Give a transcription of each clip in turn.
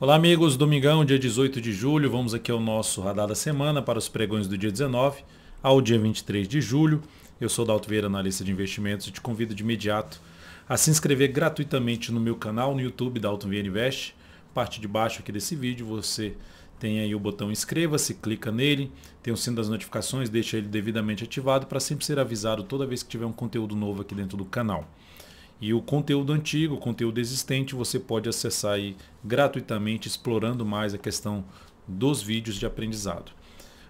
Olá amigos, domingão, dia 18 de julho, vamos aqui ao nosso radar da semana para os pregões do dia 19 ao dia 23 de julho. Eu sou Dalto Vieira, analista de investimentos, e te convido de imediato a se inscrever gratuitamente no meu canal no YouTube, Dalto Vieira Invest. Parte de baixo aqui desse vídeo você tem aí o botão inscreva-se, clica nele, tem o sino das notificações, deixa ele devidamente ativado para sempre ser avisado toda vez que tiver um conteúdo novo aqui dentro do canal. E o conteúdo antigo, o conteúdo existente, você pode acessar aí gratuitamente, explorando mais a questão dos vídeos de aprendizado.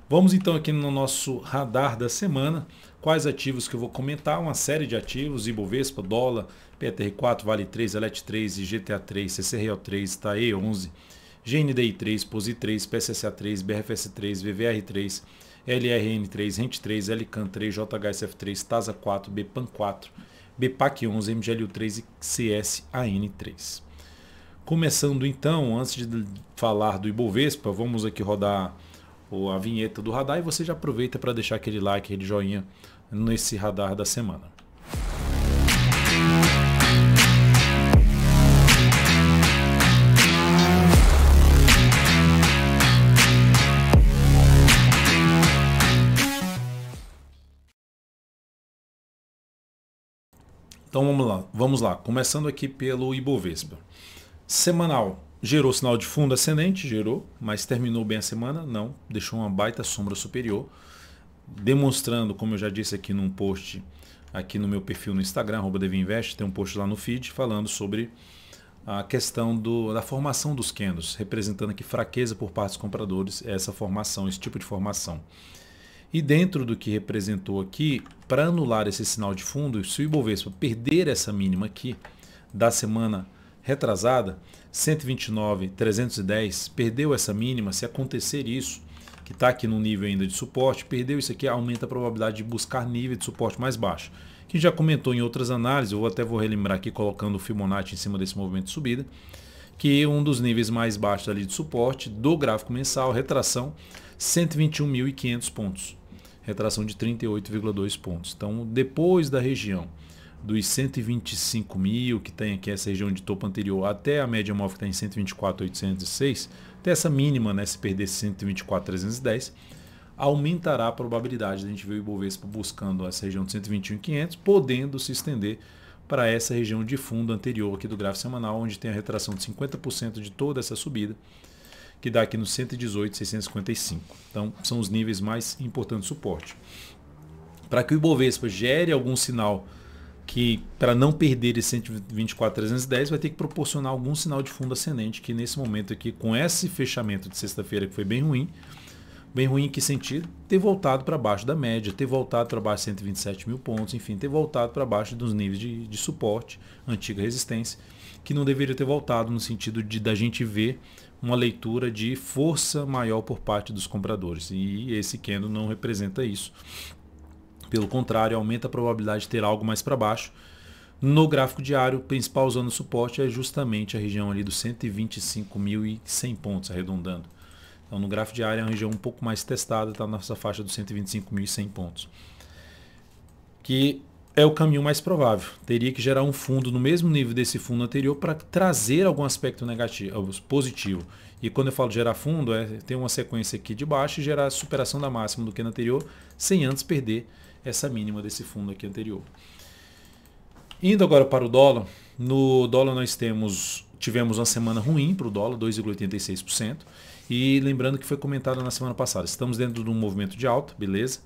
Vamos então aqui no nosso radar da semana, quais ativos que eu vou comentar, uma série de ativos, Ibovespa, dólar, PTR4, Vale 3, Elet 3, IGTA 3, CCRO 3, TAE 11, GNDI 3, POSI 3, PSSA 3, BRFS 3, VVR 3, LRN 3, RENT 3, LCAN 3, JHSF 3, TASA 4, BPAN 4, BPAC 11, MGLU 3 e CSAN 3. Começando então, antes de falar do Ibovespa, vamos aqui rodar a vinheta do radar e você já aproveita para deixar aquele like, aquele joinha nesse radar da semana. Então vamos lá, começando aqui pelo Ibovespa. Semanal, gerou sinal de fundo ascendente, gerou, mas terminou bem a semana? Não, deixou uma baita sombra superior, demonstrando, como eu já disse aqui num post, aqui no meu perfil no Instagram, @devinvest, tem um post lá no feed falando sobre a questão da formação dos candles, representando aqui fraqueza por parte dos compradores, essa formação, esse tipo de formação. E dentro do que representou aqui, para anular esse sinal de fundo, se o Ibovespa perder essa mínima aqui da semana retrasada, 129.310, perdeu essa mínima, se acontecer isso, que está aqui no nível ainda de suporte, perdeu isso aqui, aumenta a probabilidade de buscar nível de suporte mais baixo. Que já comentou em outras análises, eu até vou relembrar aqui colocando o Fibonacci em cima desse movimento de subida, que um dos níveis mais baixos ali de suporte do gráfico mensal, retração, 121.500 pontos. Retração de 38,2 pontos. Então, depois da região dos 125 mil, que tem aqui essa região de topo anterior, até a média móvel que está em 124.806, até essa mínima, né, se perder 124.310, aumentará a probabilidade de a gente ver o Ibovespa buscando essa região de 121.500, podendo se estender para essa região de fundo anterior aqui do gráfico semanal, onde tem a retração de 50% de toda essa subida, que dá aqui no 118.655. Então, são os níveis mais importantes de suporte. Para que o Ibovespa gere algum sinal que, para não perder esse 124.310, vai ter que proporcionar algum sinal de fundo ascendente, que nesse momento aqui, com esse fechamento de sexta-feira que foi bem ruim em que sentido? Ter voltado para baixo da média, ter voltado para baixo de 127 mil pontos, enfim, ter voltado para baixo dos níveis de suporte, antiga resistência, que não deveria ter voltado no sentido de da gente ver uma leitura de força maior por parte dos compradores. E esse candle não representa isso. Pelo contrário, aumenta a probabilidade de ter algo mais para baixo. No gráfico diário, o principal zona de suporte é justamente a região ali dos 125.100 pontos, arredondando. Então, no gráfico diário é uma região um pouco mais testada, está nessa faixa dos 125.100 pontos. Que é o caminho mais provável. Teria que gerar um fundo no mesmo nível desse fundo anterior para trazer algum aspecto negativo, positivo. E quando eu falo gerar fundo, é ter uma sequência aqui de baixo e gerar a superação da máxima do que no anterior, sem antes perder essa mínima desse fundo aqui anterior. Indo agora para o dólar, no dólar nós tivemos uma semana ruim para o dólar, 2,86%. E lembrando que foi comentado na semana passada, estamos dentro de um movimento de alta, beleza?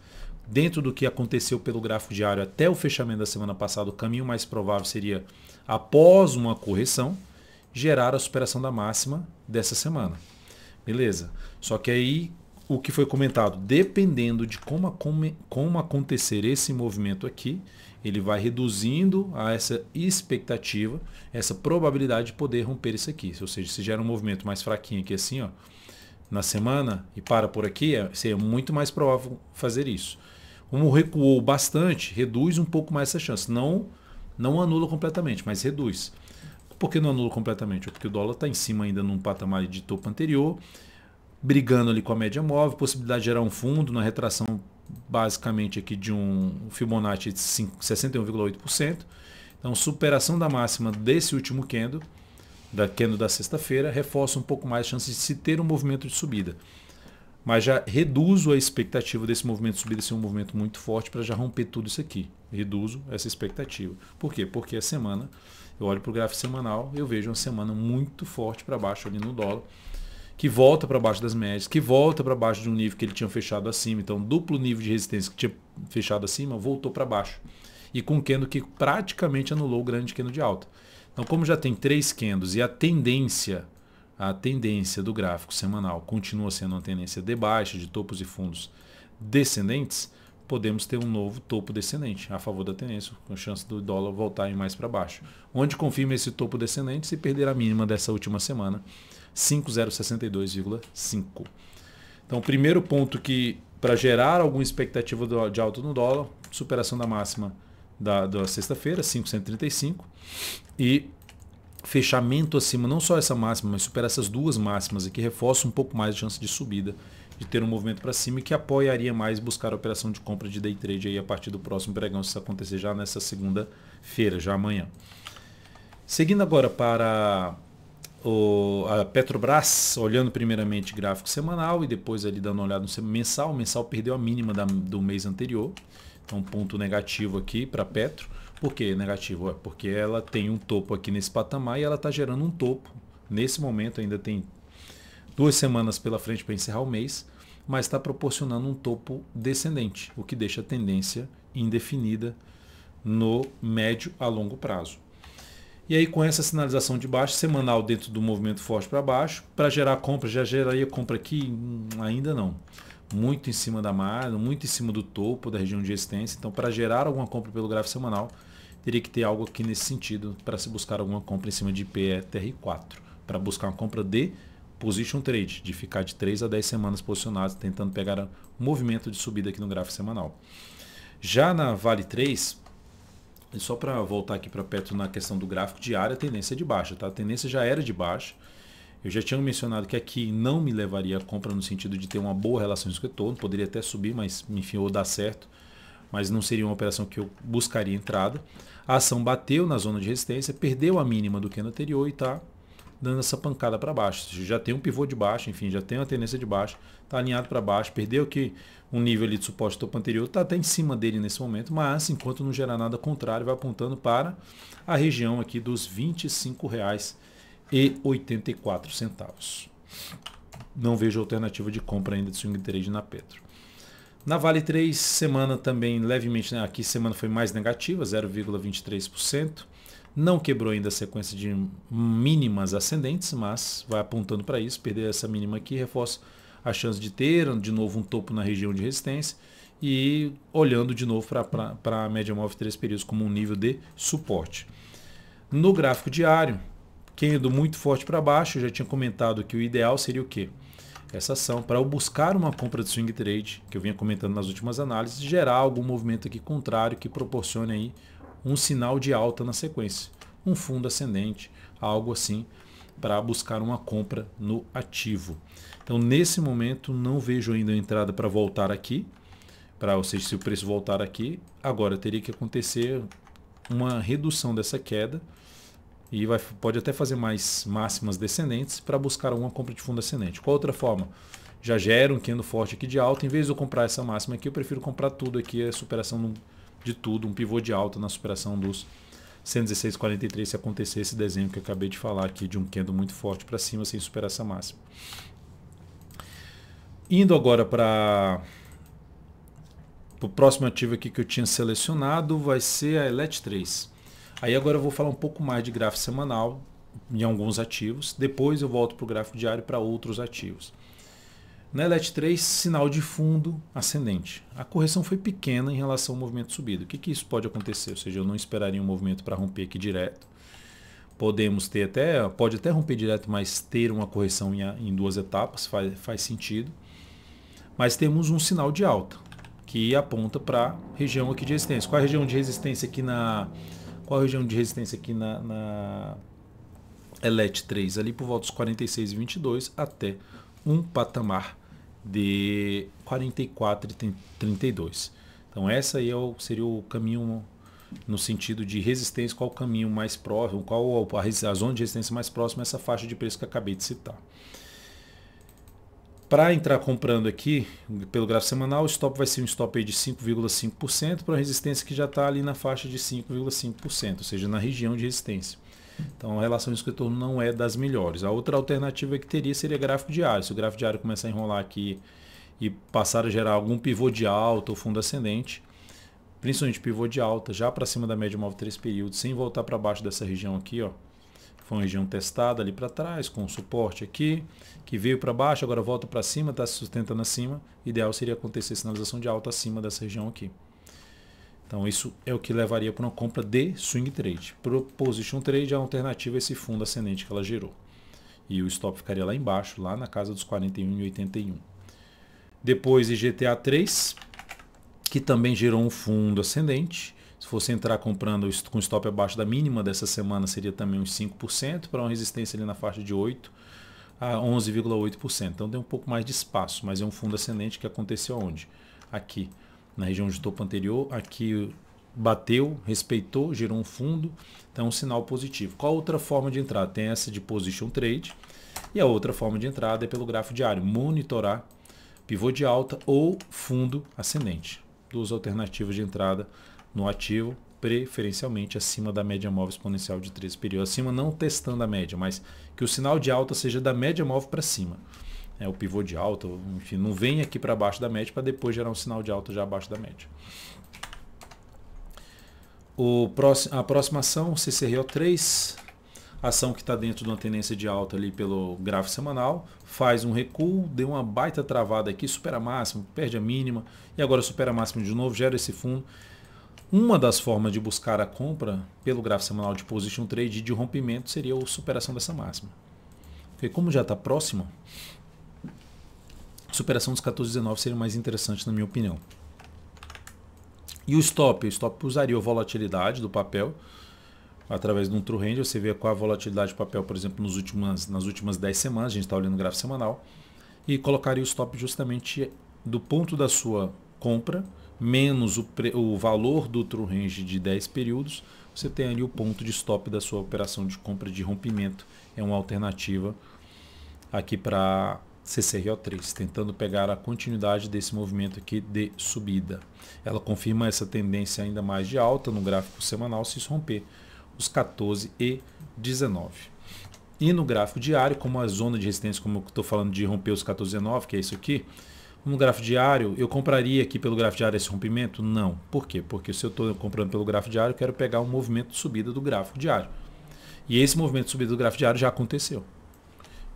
Dentro do que aconteceu pelo gráfico diário até o fechamento da semana passada, o caminho mais provável seria, após uma correção, gerar a superação da máxima dessa semana. Beleza? Só que aí, o que foi comentado, dependendo de como acontecer esse movimento aqui, ele vai reduzindo a essa expectativa, essa probabilidade de poder romper isso aqui. Ou seja, se gera um movimento mais fraquinho aqui assim, ó, na semana e para por aqui, seria muito mais provável fazer isso. Como recuou bastante, reduz um pouco mais essa chance. Não anula completamente, mas reduz. Por que não anula completamente? Porque o dólar está em cima ainda num patamar de topo anterior, brigando ali com a média móvel, possibilidade de gerar um fundo na retração basicamente aqui de um Fibonacci de 61,8%. Então, superação da máxima desse último candle da candle da sexta-feira, reforça um pouco mais a chance de se ter um movimento de subida. Mas já reduzo a expectativa desse movimento de subida ser um movimento muito forte para já romper tudo isso aqui. Reduzo essa expectativa. Por quê? Porque a semana, eu olho para o gráfico semanal, eu vejo uma semana muito forte para baixo ali no dólar, que volta para baixo das médias, que volta para baixo de um nível que ele tinha fechado acima. Então, duplo nível de resistência que tinha fechado acima, voltou para baixo. E com um candle que praticamente anulou o grande candle de alta. Então, como já tem 3 candles e a tendência do gráfico semanal continua sendo uma tendência de baixa, de topos e fundos descendentes, podemos ter um novo topo descendente a favor da tendência, com chance do dólar voltar mais para baixo. Onde confirma esse topo descendente se perder a mínima dessa última semana, 5062,5. Então, o primeiro ponto que, para gerar alguma expectativa de alta no dólar, superação da máxima da sexta-feira, 535, e fechamento acima, não só essa máxima, mas supera essas duas máximas aqui, reforça um pouco mais a chance de subida, de ter um movimento para cima e que apoiaria mais buscar a operação de compra de day trade aí a partir do próximo pregão, se isso acontecer já nessa segunda-feira, já amanhã. Seguindo agora para a Petrobras, olhando primeiramente gráfico semanal e depois ali dando uma olhada no mensal. O mensal perdeu a mínima do mês anterior, então ponto negativo aqui para a Petro. Por que negativo? Porque ela tem um topo aqui nesse patamar e ela está gerando um topo. Nesse momento ainda tem 2 semanas pela frente para encerrar o mês, mas está proporcionando um topo descendente, o que deixa a tendência indefinida no médio a longo prazo. E aí, com essa sinalização de baixa semanal dentro do movimento forte para baixo, para gerar compra, já geraria compra aqui? Ainda não. Muito em cima da margem, muito em cima do topo da região de resistência. Então, para gerar alguma compra pelo gráfico semanal, teria que ter algo aqui nesse sentido para se buscar alguma compra em cima de PETR4, para buscar uma compra de position trade, de ficar de 3 a 10 semanas posicionados, tentando pegar um movimento de subida aqui no gráfico semanal. Já na Vale 3, e só para voltar aqui para perto na questão do gráfico diário, a tendência é de baixa, tá? A tendência já era de baixa. Eu já tinha mencionado que aqui não me levaria a compra no sentido de ter uma boa relação de retorno, poderia até subir, mas enfim, ou dar certo, mas não seria uma operação que eu buscaria entrada. A ação bateu na zona de resistência, perdeu a mínima do candle anterior e está dando essa pancada para baixo. Já tem um pivô de baixo, enfim, já tem uma tendência de baixo, está alinhado para baixo, perdeu aqui um nível ali de suporte do topo anterior, está até em cima dele nesse momento, mas enquanto não gerar nada contrário, vai apontando para a região aqui dos R$ 25,84. Não vejo alternativa de compra ainda de swing trade na Petro. Na Vale 3, semana também levemente, né? Aqui semana foi mais negativa, 0,23%. Não quebrou ainda a sequência de mínimas ascendentes, mas vai apontando para isso. Perder essa mínima aqui reforça a chance de ter de novo um topo na região de resistência e olhando de novo para a média móvel 3 períodos como um nível de suporte. No gráfico diário, quem indo muito forte para baixo, eu já tinha comentado que o ideal seria o quê? Essa ação, para eu buscar uma compra de swing trade, que eu vinha comentando nas últimas análises, gerar algum movimento aqui contrário que proporcione aí um sinal de alta na sequência, um fundo ascendente, algo assim, para buscar uma compra no ativo. Então, nesse momento, não vejo ainda a entrada para voltar aqui, ou seja, se o preço voltar aqui, agora teria que acontecer uma redução dessa queda e pode até fazer mais máximas descendentes para buscar alguma compra de fundo ascendente. Qual outra forma? Já gera um candle forte aqui de alta, em vez de eu comprar essa máxima aqui, eu prefiro comprar tudo aqui, a superação de tudo, um pivô de alta na superação dos 116,43 se acontecer esse desenho que eu acabei de falar aqui de um candle muito forte para cima sem superar essa máxima. Indo agora para o próximo ativo aqui que eu tinha selecionado, vai ser a ELET3. Aí agora eu vou falar um pouco mais de gráfico semanal em alguns ativos, depois eu volto para o gráfico diário para outros ativos. Na ELET3, sinal de fundo ascendente. A correção foi pequena em relação ao movimento de subida. O que isso pode acontecer? Ou seja, eu não esperaria um movimento para romper aqui direto. Pode até romper direto, mas ter uma correção em 2 etapas faz sentido. Mas temos um sinal de alta, que aponta para a região aqui de resistência. Qual é a região de resistência aqui na ELET3? Ali por volta dos 46,22 até um patamar de 44,32. Então essa aí seria o caminho no sentido de resistência, qual o caminho mais próximo, qual a zona de resistência mais próxima a essa faixa de preço que eu acabei de citar. Para entrar comprando aqui, pelo gráfico semanal, o stop vai ser um stop aí de 5,5% para uma resistência que já está ali na faixa de 5,5%, ou seja, na região de resistência. Então a relação risco-retorno não é das melhores. A outra alternativa que teria seria gráfico diário. Se o gráfico diário começar a enrolar aqui e passar a gerar algum pivô de alta ou fundo ascendente, principalmente pivô de alta, já para cima da média móvel 3 períodos, sem voltar para baixo dessa região aqui, ó. Foi uma região testada ali para trás, com suporte aqui, que veio para baixo, agora volta para cima, está se sustentando acima. O ideal seria acontecer sinalização de alta acima dessa região aqui. Então isso é o que levaria para uma compra de swing trade. Para o position trade, a alternativa é esse fundo ascendente que ela gerou. E o stop ficaria lá embaixo, lá na casa dos 41,81. Depois IGTA 3, que também gerou um fundo ascendente. Se fosse entrar comprando com stop abaixo da mínima dessa semana, seria também uns 5%, para uma resistência ali na faixa de 8% a 11,8%. Então tem um pouco mais de espaço, mas é um fundo ascendente que aconteceu onde? Aqui, na região de topo anterior, aqui bateu, respeitou, gerou um fundo, então é um sinal positivo. Qual outra forma de entrada? Tem essa de position trade, e a outra forma de entrada é pelo gráfico diário, monitorar pivô de alta ou fundo ascendente. Duas alternativas de entrada no ativo, preferencialmente acima da média móvel exponencial de 13 períodos. Acima não testando a média, mas que o sinal de alta seja da média móvel para cima. O pivô de alta, enfim, não vem aqui para baixo da média para depois gerar um sinal de alta já abaixo da média. A próxima ação, CCRO3, ação que está dentro de uma tendência de alta ali pelo gráfico semanal, faz um recuo, deu uma baita travada aqui, supera a máxima, perde a mínima e agora supera a máxima de novo, gera esse fundo. Uma das formas de buscar a compra pelo gráfico semanal de position trade de rompimento seria a superação dessa máxima. Porque como já está próximo, a superação dos 14,19 seria mais interessante na minha opinião. E o stop? O stop usaria a volatilidade do papel através de um true range. Você vê qual a volatilidade do papel, por exemplo, nas últimas 10 semanas, a gente está olhando o gráfico semanal, e colocaria o stop justamente do ponto da sua compra menos o valor do true range de 10 períodos, você tem ali o ponto de stop da sua operação de compra de rompimento. É uma alternativa aqui para CCRO3, tentando pegar a continuidade desse movimento aqui de subida. Ela confirma essa tendência ainda mais de alta no gráfico semanal se isso romper os 14,19. E no gráfico diário, como a zona de resistência, como eu estou falando de romper os 14,19, que é isso aqui, no gráfico diário, eu compraria aqui pelo gráfico diário esse rompimento? Não. Por quê? Porque se eu estou comprando pelo gráfico diário, eu quero pegar um movimento de subida do gráfico diário. E esse movimento de subida do gráfico diário já aconteceu.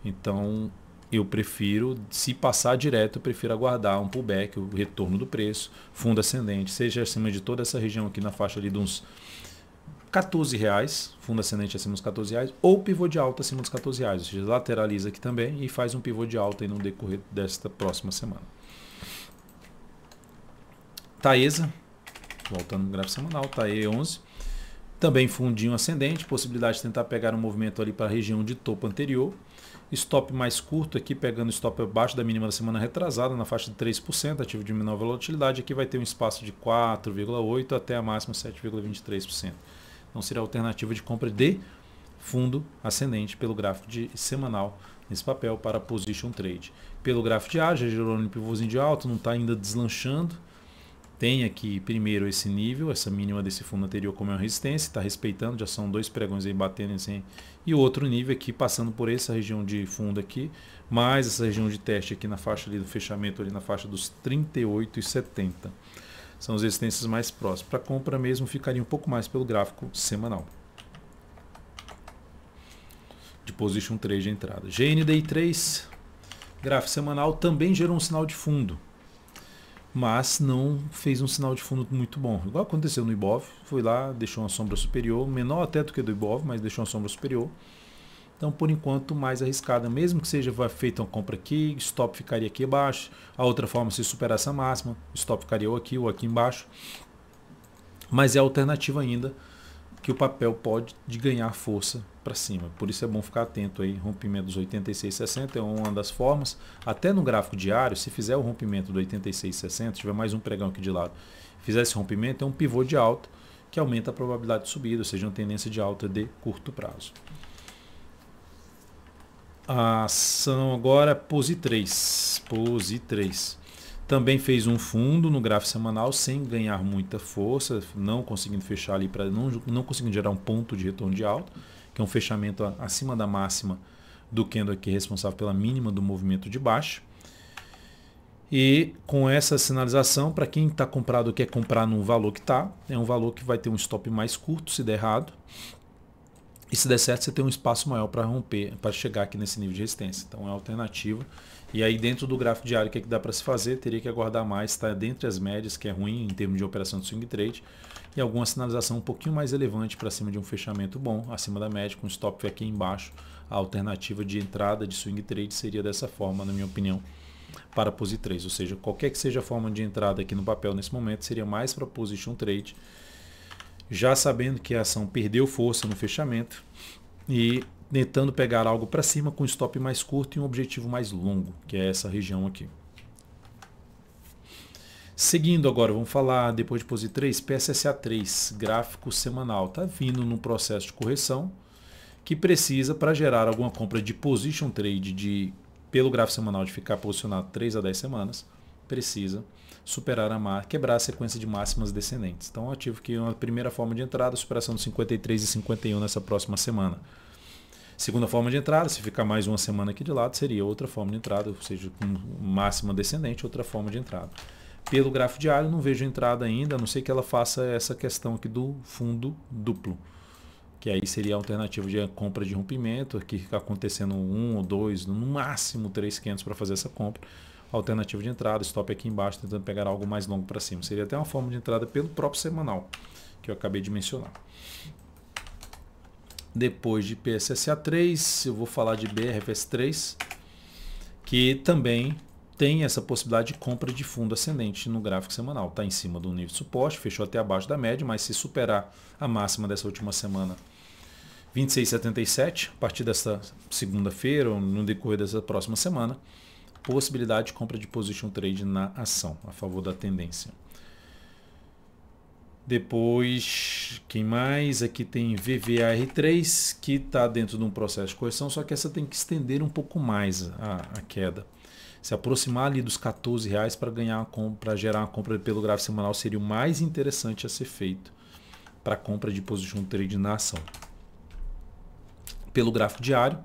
Então, eu prefiro, se passar direto, eu prefiro aguardar um pullback, o retorno do preço, fundo ascendente, seja acima de toda essa região aqui na faixa ali de uns R$14, fundo ascendente acima dos R$14, ou pivô de alta acima dos R$14, ou seja, lateraliza aqui também e faz um pivô de alta aí no decorrer desta próxima semana. Taesa, voltando no gráfico semanal, TAE11, também fundinho ascendente, possibilidade de tentar pegar um movimento ali para a região de topo anterior. Stop mais curto aqui, pegando stop abaixo da mínima da semana retrasada, na faixa de 3%, ativo de menor volatilidade. Aqui vai ter um espaço de 4,8% até a máxima 7,23%. Então seria a alternativa de compra de fundo ascendente pelo gráfico semanal nesse papel para position trade. Pelo gráfico diário, já gerou um pivôzinho de alta, não está ainda deslanchando. Tem aqui primeiro esse nível, essa mínima desse fundo anterior como é uma resistência, está respeitando, já são dois pregões aí batendo assim. E o outro nível aqui passando por essa região de fundo aqui, mais essa região de teste aqui na faixa ali do fechamento, ali na faixa dos 38,70. São as resistências mais próximas. Para compra mesmo ficaria um pouco mais pelo gráfico semanal. De position trade de entrada. GNDI 3, gráfico semanal, também gerou um sinal de fundo, mas não fez um sinal de fundo muito bom. Igual aconteceu no IBOV, foi lá, deixou uma sombra superior, menor até do que do IBOV, mas deixou uma sombra superior. Então, por enquanto, mais arriscada. Mesmo que seja feita uma compra aqui, stop ficaria aqui abaixo. A outra forma, se superar essa máxima, stop ficaria ou aqui embaixo. Mas é a alternativa ainda que o papel pode ganhar força para cima. Por isso é bom ficar atento aí. Rompimento dos 86,60 é uma das formas. Até no gráfico diário, se fizer o rompimento do 86,60, tiver mais um pregão aqui de lado, fizer esse rompimento, é um pivô de alta que aumenta a probabilidade de subida, ou seja, uma tendência de alta de curto prazo. A ação agora é POSI 3. POSI 3. Também fez um fundo no gráfico semanal sem ganhar muita força, não conseguindo fechar ali, não conseguindo gerar um ponto de retorno de alta, que é um fechamento acima da máxima do candle aqui responsável pela mínima do movimento de baixo. E com essa sinalização, para quem está comprado quer comprar no valor que está, é um valor que vai ter um stop mais curto se der errado. E se der certo, você tem um espaço maior para romper, para chegar aqui nesse nível de resistência. Então é uma alternativa. E aí dentro do gráfico diário, o que dá para se fazer? Teria que aguardar mais, está dentre as médias, que é ruim em termos de operação de swing trade. E alguma sinalização um pouquinho mais relevante para cima de um fechamento bom, acima da média, com stop aqui embaixo. A alternativa de entrada de swing trade seria dessa forma, na minha opinião, para POSI 3. Ou seja, qualquer que seja a forma de entrada aqui no papel nesse momento, seria mais para position trade, já sabendo que a ação perdeu força no fechamento e tentando pegar algo para cima com stop mais curto e um objetivo mais longo, que é essa região aqui. Seguindo agora, vamos falar depois de POSI 3, PSSA3, gráfico semanal. Está vindo num processo de correção que precisa, para gerar alguma compra de position trade pelo gráfico semanal de ficar posicionado 3 a 10 semanas, precisa superar quebrar a sequência de máximas descendentes. Então, ativo que uma primeira forma de entrada, superação dos 53 e 51 nessa próxima semana. Segunda forma de entrada, se ficar mais uma semana aqui de lado, seria outra forma de entrada, ou seja, com máxima descendente, outra forma de entrada. Pelo gráfico diário, não vejo entrada ainda, a não ser que ela faça essa questão aqui do fundo duplo, que aí seria a alternativa de compra de rompimento, que fica acontecendo 1 ou 2, no máximo 3 candles para fazer essa compra. Alternativa de entrada, stop aqui embaixo, tentando pegar algo mais longo para cima. Seria até uma forma de entrada pelo próprio semanal, que eu acabei de mencionar. Depois de PSSA3, eu vou falar de BRFS3, que também tem essa possibilidade de compra de fundo ascendente no gráfico semanal. Está em cima do nível de suporte, fechou até abaixo da média, mas se superar a máxima dessa última semana, 26,77, a partir dessa segunda-feira ou no decorrer dessa próxima semana, possibilidade de compra de position trade na ação, a favor da tendência. Depois, quem mais? Aqui tem VVAR3, que está dentro de um processo de correção, só que essa tem que estender um pouco mais a queda. Se aproximar ali dos R$14 para gerar uma compra pelo gráfico semanal seria o mais interessante a ser feito para compra de position trade na ação. Pelo gráfico diário,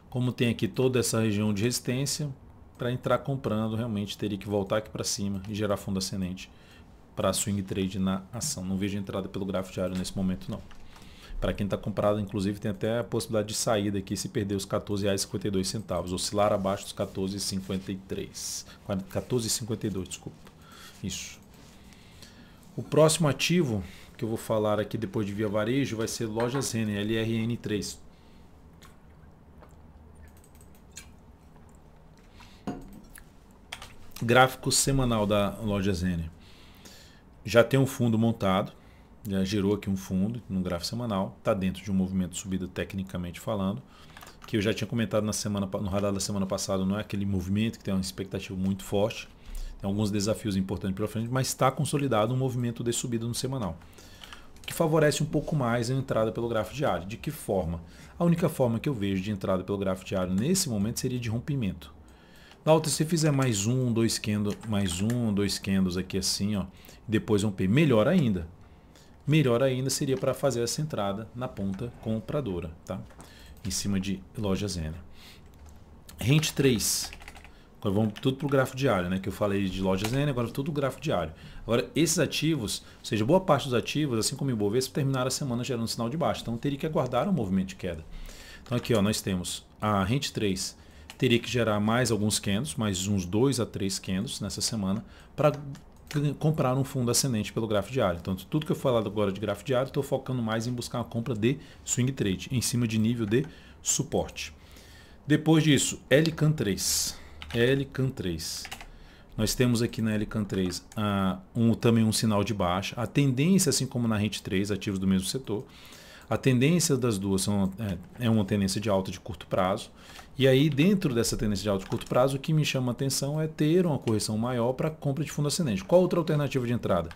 como tem aqui toda essa região de resistência, para entrar comprando realmente teria que voltar aqui para cima e gerar fundo ascendente para swing trade na ação. Não vejo entrada pelo gráfico diário nesse momento não. Para quem está comprado, inclusive, tem até a possibilidade de saída aqui se perder os R$14,52, oscilar abaixo dos 14,53. 14,52, desculpa. Isso. O próximo ativo que eu vou falar aqui depois de Via Varejo vai ser Lojas Renner, LRN3. Gráfico semanal da Lojas Renner. Já tem um fundo montado. Já gerou aqui um fundo no gráfico semanal, está dentro de um movimento de subida tecnicamente falando, que eu já tinha comentado no radar da semana passada, não é aquele movimento que tem uma expectativa muito forte, tem alguns desafios importantes pela frente, mas está consolidado um movimento de subida no semanal, o que favorece um pouco mais a entrada pelo gráfico diário. De que forma? A única forma que eu vejo de entrada pelo gráfico diário nesse momento seria de rompimento. Na outra, se fizer mais um, dois candles aqui assim, ó, depois romper, melhor ainda. Melhor ainda seria para fazer essa entrada na ponta compradora, tá? Em cima de Lojas Renner. Rente 3. Agora vamos tudo para o gráfico diário, né? Que eu falei de Lojas Renner, agora tudo gráfico diário. Agora, esses ativos, ou seja, boa parte dos ativos, assim como o Ibovespa, terminaram a semana gerando sinal de baixa. Então, teria que aguardar um movimento de queda. Então, aqui ó, nós temos a Rente 3. Teria que gerar mais alguns candles, mais uns 2 a 3 candles nessa semana, para comprar um fundo ascendente pelo gráfico diário. Então, tudo que eu falado agora de gráfico diário, estou focando mais em buscar uma compra de swing trade, em cima de nível de suporte. Depois disso, LCAN3. LCAN3. Nós temos aqui na LCAN3 também um sinal de baixa. A tendência, assim como na Rente 3, ativos do mesmo setor, a tendência das duas é uma tendência de alta de curto prazo. E aí, dentro dessa tendência de alta de curto prazo, o que me chama a atenção é ter uma correção maior para compra de fundo ascendente. Qual outra alternativa de entrada?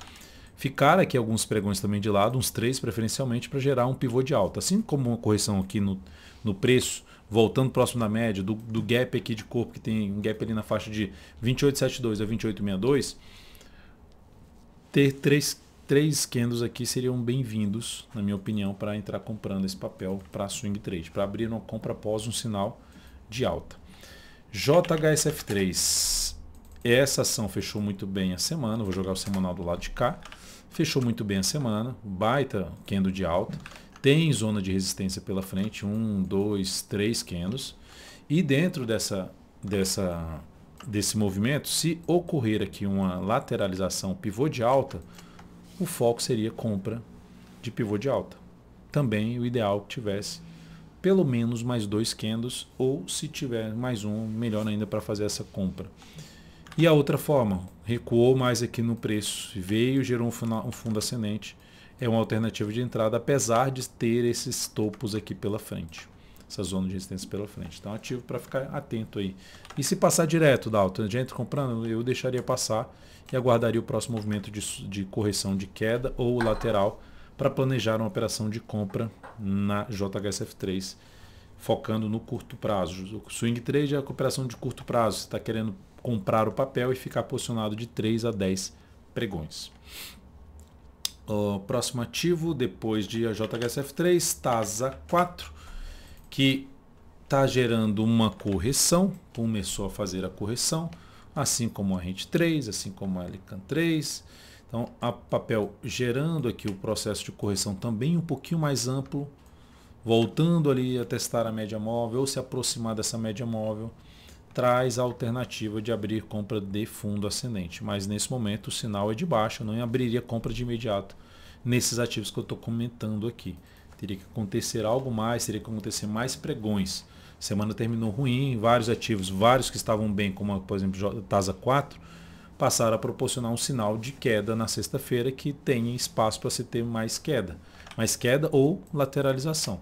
ficar aqui alguns pregões também de lado, uns 3 preferencialmente, para gerar um pivô de alta. Assim como uma correção aqui no preço, voltando próximo da média, do gap aqui de corpo, que tem um gap ali na faixa de 28,72 a 28,62, ter três candles aqui seriam bem-vindos, na minha opinião, para entrar comprando esse papel para swing trade, para abrir uma compra após um sinal de alta. JHSF3, essa ação fechou muito bem a semana, vou jogar o semanal do lado de cá, fechou muito bem a semana, baita candle de alta, tem zona de resistência pela frente, 1, 2, 3 candles, e dentro desse movimento, se ocorrer aqui uma lateralização pivô de alta, o foco seria compra de pivô de alta. Também o ideal que tivesse pelo menos mais 2 candles, ou se tiver mais um, melhor ainda para fazer essa compra. E a outra forma, recuou mais aqui no preço, veio, gerou um fundo ascendente, é uma alternativa de entrada, apesar de ter esses topos aqui pela frente, essa zona de resistência pela frente. Então, ativo para ficar atento aí. E se passar direto da alta, já entra comprando, eu deixaria passar e aguardaria o próximo movimento de correção de queda ou lateral para planejar uma operação de compra na JHSF3, focando no curto prazo. O swing trade é a operação de curto prazo, você está querendo comprar o papel e ficar posicionado de 3 a 10 pregões. O próximo ativo, depois de a JHSF3, TASA 4, que está gerando uma correção, começou a fazer a correção, assim como a Rente 3, assim como a Elican 3. Então, a papel gerando aqui o processo de correção também um pouquinho mais amplo, voltando ali a testar a média móvel ou se aproximar dessa média móvel, traz a alternativa de abrir compra de fundo ascendente. Mas nesse momento o sinal é de baixa, não abriria compra de imediato nesses ativos que eu estou comentando aqui. Teria que acontecer algo mais, teria que acontecer mais pregões. A semana terminou ruim, vários ativos, vários que estavam bem, como por exemplo TASA 4, passaram a proporcionar um sinal de queda na sexta-feira que tem espaço para se ter mais queda ou lateralização.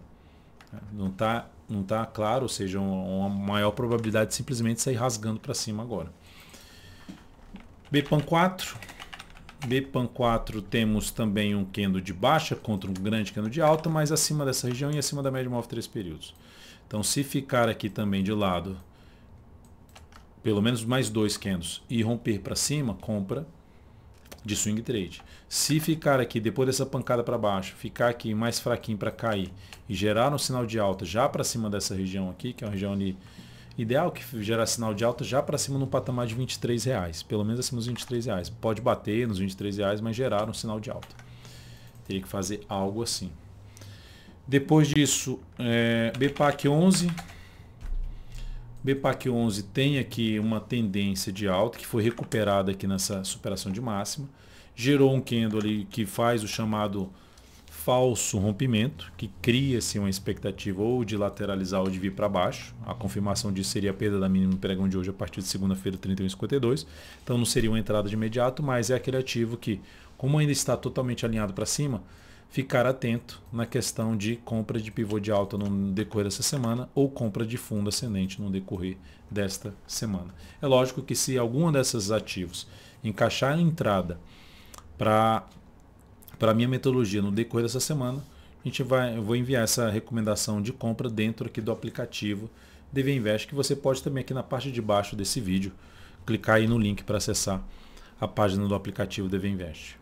Não está claro, ou seja, uma maior probabilidade de simplesmente sair rasgando para cima agora. BPAN 4 temos também um candle de baixa contra um grande candle de alta, mas acima dessa região e acima da média móvel 3 períodos. Então, se ficar aqui também de lado, pelo menos mais 2 candles e romper para cima, compra de swing trade. Se ficar aqui depois dessa pancada para baixo, ficar aqui mais fraquinho para cair e gerar um sinal de alta já para cima dessa região aqui, que é uma região ali ideal, que gerar sinal de alta já para cima no patamar de R$23, pelo menos acima dos R$23. Pode bater nos R$23, mas gerar um sinal de alta. Teria que fazer algo assim. Depois disso, BPAC 11. BPAC 11 tem aqui uma tendência de alta que foi recuperada aqui nessa superação de máxima. Gerou um candle ali que faz o chamado falso rompimento, que cria-se uma expectativa ou de lateralizar ou de vir para baixo. A confirmação disso seria a perda da mínima no pregão de hoje a partir de segunda-feira, 31,52. Então não seria uma entrada de imediato, mas é aquele ativo que, como ainda está totalmente alinhado para cima, ficar atento na questão de compra de pivô de alta no decorrer dessa semana ou compra de fundo ascendente no decorrer desta semana. É lógico que se algum desses ativos encaixar a entrada para a minha metodologia no decorrer dessa semana, eu vou enviar essa recomendação de compra dentro aqui do aplicativo DV Invest, que você pode também aqui na parte de baixo desse vídeo clicar aí no link para acessar a página do aplicativo DV Invest.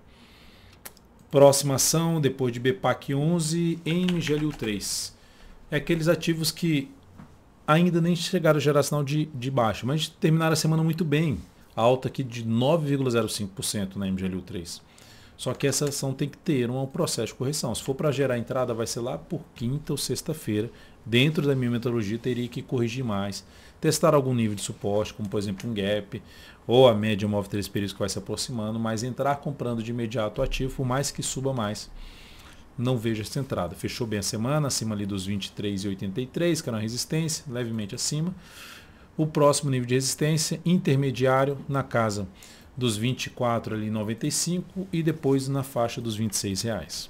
Próxima ação, depois de BPAC 11, MGLU 3. É aqueles ativos que ainda nem chegaram a gerar sinal de baixa, mas terminaram a semana muito bem. Alta aqui de 9,05% na MGLU 3. Só que essa ação tem que ter um processo de correção. Se for para gerar entrada, vai ser lá por quinta ou sexta-feira. Dentro da minha metodologia, teria que corrigir mais. Testar algum nível de suporte, como por exemplo um gap, ou a média móvel 3 períodos que vai se aproximando, mas entrar comprando de imediato o ativo, por mais que suba mais, não vejo essa entrada. Fechou bem a semana, acima ali dos 23,83, que era uma resistência, levemente acima. O próximo nível de resistência, intermediário, na casa dos 24,95 e depois na faixa dos R$26.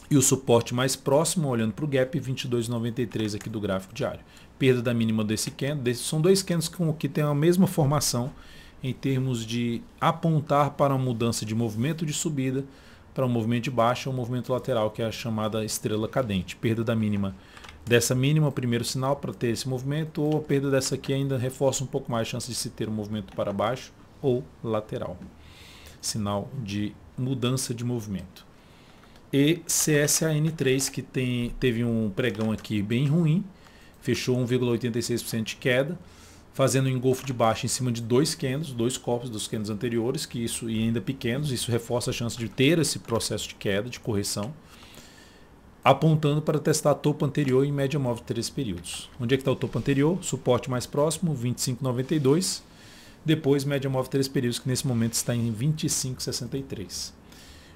E o suporte mais próximo, olhando para o gap, 22,93 aqui do gráfico diário. Perda da mínima desse candle. São dois candles que têm a mesma formação em termos de apontar para uma mudança de movimento de subida para um movimento de baixa ou um movimento lateral, que é a chamada estrela cadente. Perda da mínima dessa mínima, primeiro sinal para ter esse movimento, ou a perda dessa aqui ainda reforça um pouco mais a chance de se ter um movimento para baixo ou lateral. Sinal de mudança de movimento. E CSAN3, que teve um pregão aqui bem ruim, fechou 1,86% de queda, fazendo um engolfo de baixa em cima de dois copos dos candles anteriores, que isso, e ainda pequenos, isso reforça a chance de ter esse processo de queda, de correção, apontando para testar topo anterior em média móvel de 3 períodos. Onde é que está o topo anterior? Suporte mais próximo, 25,92. Depois, média móvel de 3 períodos, que nesse momento está em 25,63.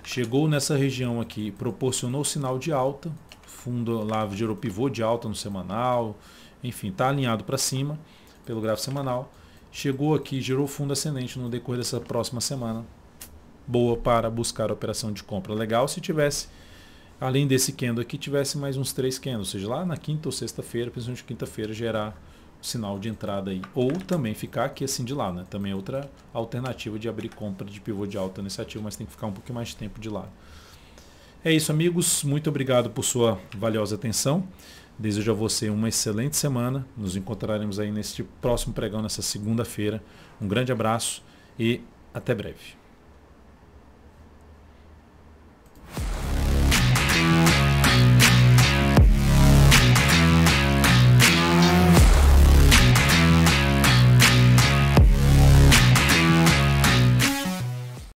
Chegou nessa região aqui, proporcionou sinal de alta, fundo lá gerou pivô de alta no semanal, enfim, está alinhado para cima pelo gráfico semanal. Chegou aqui, gerou fundo ascendente no decorrer dessa próxima semana. Boa para buscar a operação de compra. Legal se tivesse, além desse candle aqui, tivesse mais uns 3 candles, ou seja, lá na quinta ou sexta-feira, principalmente quinta-feira, gerar sinal de entrada aí, ou também ficar aqui assim de lado, né? Também é outra alternativa de abrir compra de pivô de alta nesse ativo, mas tem que ficar um pouquinho mais de tempo de lado. É isso, amigos, muito obrigado por sua valiosa atenção, desejo a você uma excelente semana, nos encontraremos aí neste próximo pregão, nessa segunda-feira, um grande abraço e até breve.